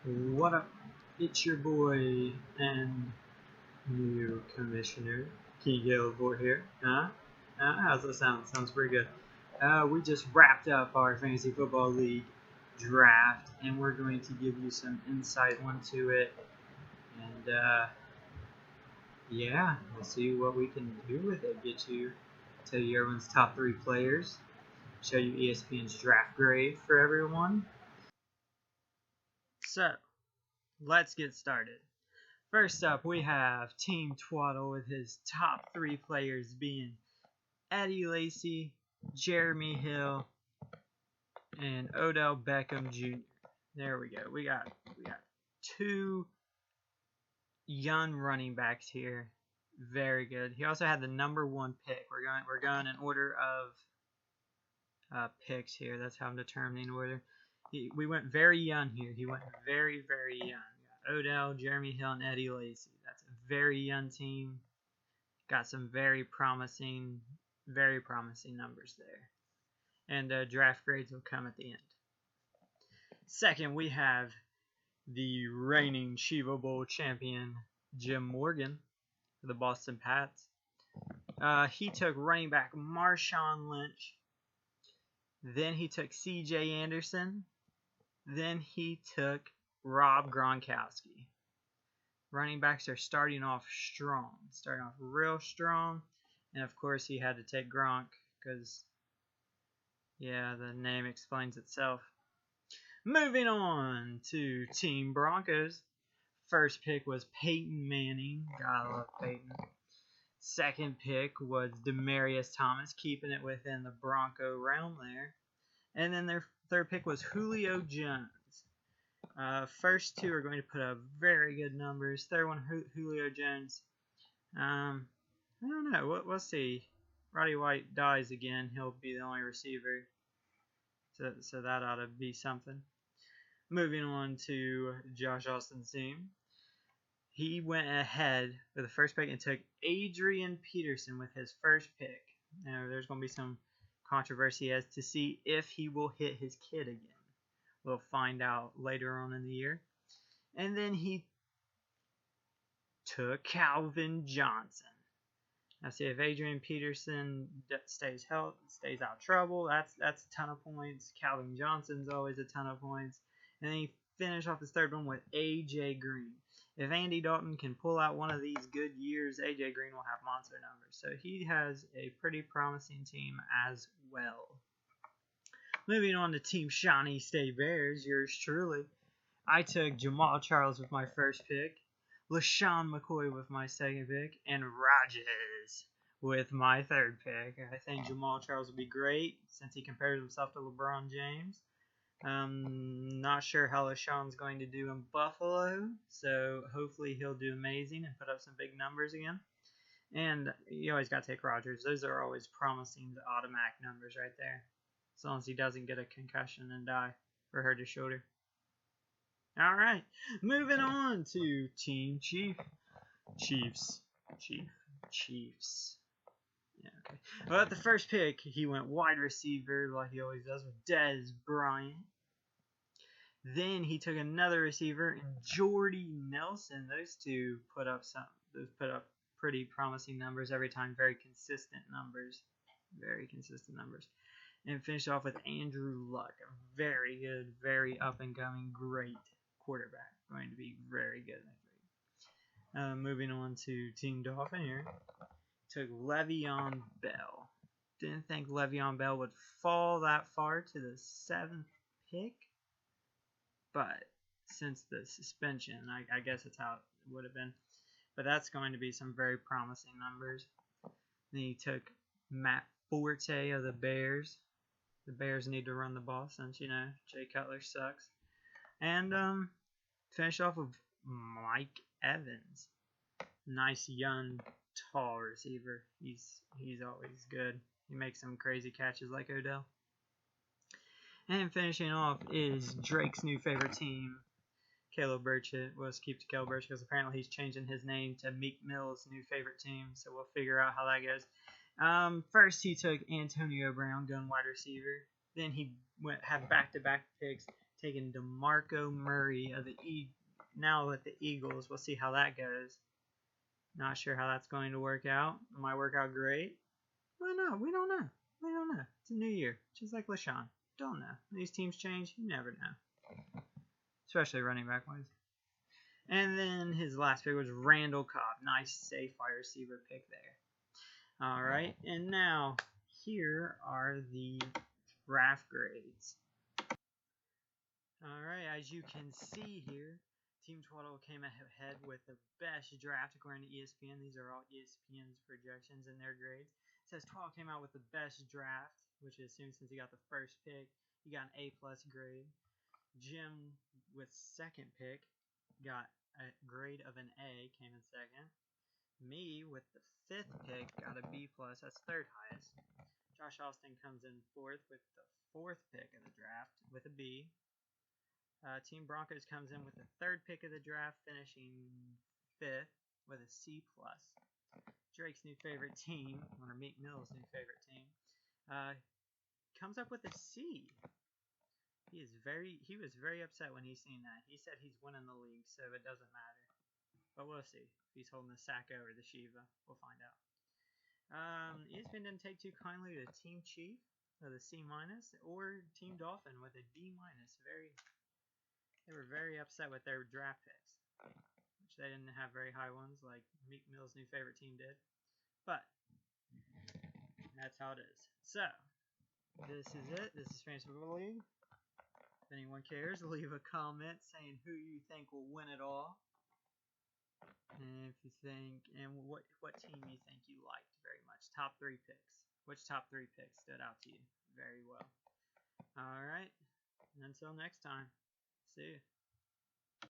What up? It's your boy and new commissioner, Key Gilboa here. How's that sound? Sounds pretty good. We just wrapped up our fantasy football league draft, and we're going to give you some insight into it. And yeah, we'll see what we can do with it. Tell you everyone's top 3 players, show you ESPN's draft grade for everyone. So, let's get started. First up, we have Team Twaddle with his top 3 players being Eddie Lacy, Jeremy Hill, and Odell Beckham Jr. There we go. We got 2 young running backs here. Very good. He also had the number 1 pick. We're going in order of picks here. That's how I'm determining order. We went very young here. He went very, very young. Odell, Jeremy Hill, and Eddie Lacy. That's a very young team. Got some very promising numbers there. And draft grades will come at the end. Second, we have the reigning Chiva Bowl champion, Jim Morgan, for the Boston Pats. He took running back Marshawn Lynch. Then he took C.J. Anderson. Then he took Rob Gronkowski. Running backs are starting off real strong. And of course, he had to take Gronk because, yeah, the name explains itself. Moving on to Team Broncos. First pick was Peyton Manning. Gotta love Peyton. Second pick was Demaryius Thomas, keeping it within the Bronco realm there. And then their third pick was Julio Jones. First 2 are going to put up very good numbers. Third one, Julio Jones. I don't know. We'll see. Roddy White dies again. He'll be the only receiver. So that ought to be something. Moving on to Josh Austin's team. He went ahead with the first pick and took Adrian Peterson with his first pick. Now, there's going to be some controversy as to see if he will hit his kid again. We'll find out later on in the year. And then he took Calvin Johnson. Now, see, if Adrian Peterson stays out of trouble, that's a ton of points. Calvin Johnson's always a ton of points. And then he finished off his third one with A.J. Green. If Andy Dalton can pull out one of these good years, A.J. Green will have monster numbers. So he has a pretty promising team as well. Moving on to Team Shawnee State Bears, yours truly. I took Jamal Charles with my first pick, LaShawn McCoy with my second pick, and Rodgers with my third pick. I think Jamal Charles will be great since he compares himself to LeBron James. Not sure how LaShawn's going to do in Buffalo, so hopefully he'll do amazing and put up some big numbers again. And you always got to take Rodgers. Those are always promising automatic numbers right there. As long as he doesn't get a concussion and die or hurt his shoulder. Alright, moving on to Team Chiefs. Yeah, okay. Well, at the first pick, he went wide receiver like he always does with Dez Bryant. Then he took another receiver, Jordy Nelson. Those two put up pretty promising numbers every time. Very consistent numbers. And finished off with Andrew Luck. A very good, very up-and-coming, great quarterback. Going to be very good, I think. Moving on to Team Dolphin here. Took Le'Veon Bell. Didn't think Le'Veon Bell would fall that far to the 7th pick. But since the suspension, I guess that's how it would have been. But that's going to be some very promising numbers. Then he took Matt Forte of the Bears. The Bears need to run the ball since, Jay Cutler sucks. And finish off with Mike Evans. Nice, young, tall receiver. He's always good. He makes some crazy catches like Odell. And finishing off is Drake's new favorite team, Caleb Burchett. We'll just keep to Caleb Burchett because apparently he's changing his name to Meek Mill's new favorite team. So we'll figure out how that goes. First, he took Antonio Brown, gun wide receiver. Then he had back-to-back picks taking DeMarco Murray of the now with the Eagles. We'll see how that goes. Not sure how that's going to work out. It might work out great. Why not? We don't know. We don't know. It's a new year, just like LaShawn. Don't know. These teams change. You never know. Especially running back wise. And then his last pick was Randall Cobb. Nice safe wide receiver pick there. All right, and now here are the draft grades. All right, as you can see here, Team Twaddle came ahead with the best draft according to ESPN. These are all ESPN's projections and their grades. It says Twaddle came out with the best draft, which is assumed since he got the first pick. He got an A+ grade. Jim with second pick got a grade of an A, came in second. Me with the fifth pick got a B+, that's third highest. Josh Austin comes in fourth with the fourth pick of the draft with a B. Team Broncos comes in with the third pick of the draft, finishing fifth with a C+. Drake's new favorite team, or Meek Mill's new favorite team, comes up with a C. He was very upset when he seen that. He said he's winning the league, so it doesn't matter. But we'll see. If he's holding the sack over the Shiva, we'll find out. ESPN didn't take too kindly to Team Chief with a C-, or Team Dolphin with a D-. They were very upset with their draft picks, which they didn't have very high ones like Meek Mill's new favorite team did. But that's how it is. So this is it. This is Fantasy Football League. If anyone cares, leave a comment saying who you think will win it all. And if you think, and what team you think you liked very much. Top 3 picks. Which top 3 picks stood out to you very well? Alright. Until next time. See you.